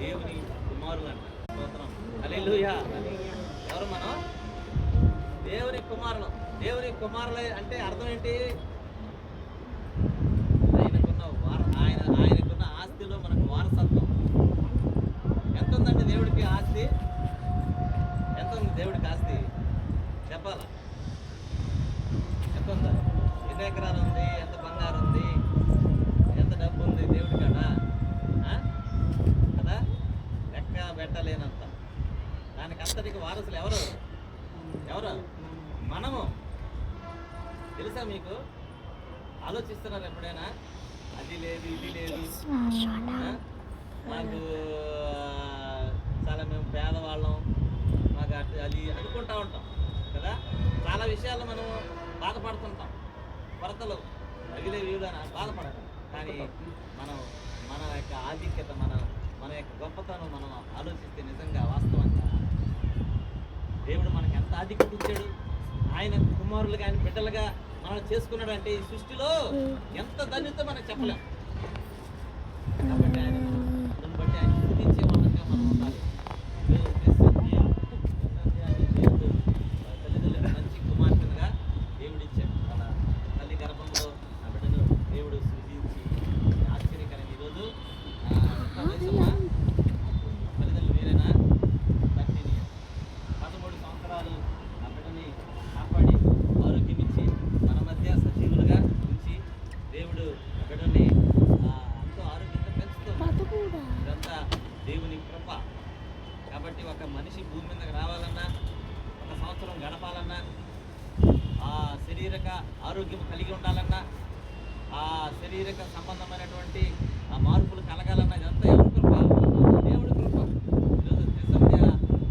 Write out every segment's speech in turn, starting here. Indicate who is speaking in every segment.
Speaker 1: దేవుని కుమారులు అంట. స్తోత్రం. హల్లెలూయా. ఎవరు మనం? దేవుని కుమారులు. దేవుని కుమారులు అంటే అర్థం ఏంటి? ఆయనకున్న ఆస్తిలో మనకు వారసత్వం. ఎంత ఉందండి దేవుడికి ఆస్తి? ఎంత ఉంది దేవుడికి ఆస్తి? చెప్పాలా? ఎంత ఉందా? ఎన్ని ఎకరాలు ఉంది? ఎంత బంగారం ఉంది? ఎంత డబ్బు ఉంది దేవుడి కాడ? కదా, లెక్క పెట్టలేనంత. దానికి అంతటికి వారసులు ఎవరు? ఎవరు? మనము. తెలుసా మీకు? ఆలోచిస్తున్నారు ఎప్పుడైనా? అది లేదు, ఇది లేదు, మాకు చాలా మేము పేదవాళ్ళం, మాకు అది అనుకుంటా ఉంటాం కదా. చాలా విషయాలు మనం బాధపడుతుంటాం, కొరతలు తగిలే వీడున బాధపడతాం. కానీ మనం మన యొక్క ఆధిక్యత, మన యొక్క గొప్పతనం మనం ఆలోచిస్తే నిజంగా వాస్తవంగా దేవుడు మనకి ఎంత ఆధిక్యత ఇచ్చాడు. ఆయన కుమారులుగా, ఆయన బిడ్డలుగా మనం చేసుకున్నాడు అంటే ఈ సృష్టిలో ఎంత ధన్యత మనకు చెప్పలేం. కాబట్టి ఆయన బట్టి ఆయన స్థుతించే వాళ్ళంగా మనం ఉండాలి. తల్లిదండ్రులకు మంచి కుమార్తెలుగా దేవుడు ఇచ్చాడు. మన తల్లి గర్భంలో ఆ బిడ్డను దేవుడు సృజించి ఆశ్చర్యకరం. ఈరోజు తల్లిదండ్రులు మీరేనా? 13 సంవత్సరాలు ఆ బిడ్డని కాపాడి ఆరోగ్యం ఇచ్చి మన మధ్య సజీవులుగా ఉంచి దేవుడు ఆ బిడ్డని ఎంతో ఆరోగ్యంగా పెంచుతాడు. ఇదంతా దేవుని కృప. కాబట్టి ఒక మనిషి భూమి మీదకి రావాలన్నా, ఒక సంవత్సరం గడపాలన్నా, ఆ శారీరక ఆరోగ్యం కలిగి ఉండాలన్నా, ఆ శారీరక సంబంధమైనటువంటి ఆ మార్పులు కలగాలన్నా ఇదంతా ఎవరి కృప? దేవుడి కృప. ఈరోజు నిజంగా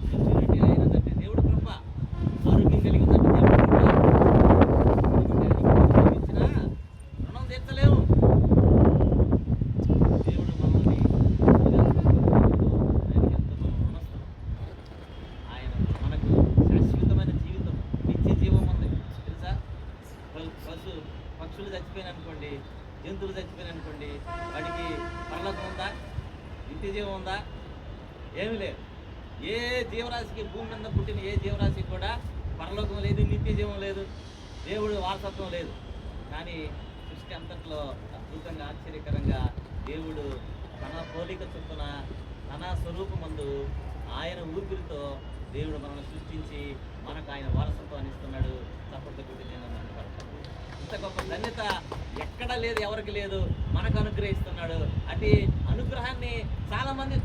Speaker 1: మెచ్యూరిటీ అయినదంటే దేవుడి కృప. ఆరోగ్యం కలిగి ఉందంటే దేవుడి కృప. ఇచ్చినా రుణం తీర్చలేము. దేవుడు మనల్ని ఆయనకి ఎంతో మనం రుణస్థులం. ఆయన మనకు శాశ్వతమైన జీవితం, నిత్య జీవం ఉంది. తెలుసా? పక్షులు చచ్చిపోయినాయి అనుకోండి, జంతువులు చచ్చిపోయినాయి అనుకోండి, వాటికి పరలోకం ఉందా? నిత్య జీవం ఉందా? ఏమీ లేదు. ఏ జీవరాశికి, భూమి మీద పుట్టిన ఏ జీవరాశికి కూడా పరలోకం లేదు, నిత్య జీవం లేదు, దేవుడు వారసత్వం లేదు. కానీ సృష్టి అంతట్లో అద్భుతంగా, ఆశ్చర్యకరంగా దేవుడు తన పోలిక చొప్పున, తన స్వరూపమందు, ఆయన ఊపిరితో దేవుడు మనల్ని సృష్టించి మనకు ఆయన వారసత్వాన్ని ఇస్తున్నాడు. తప్పకుండా కొట్టి నేను అనుకుంటాను. ఇంత గొప్ప ధన్యత ఎక్కడా లేదు, ఎవరికి లేదు, మనకు అనుగ్రహిస్తున్నాడు. అటు అనుగ్రహాన్ని చాలా మంది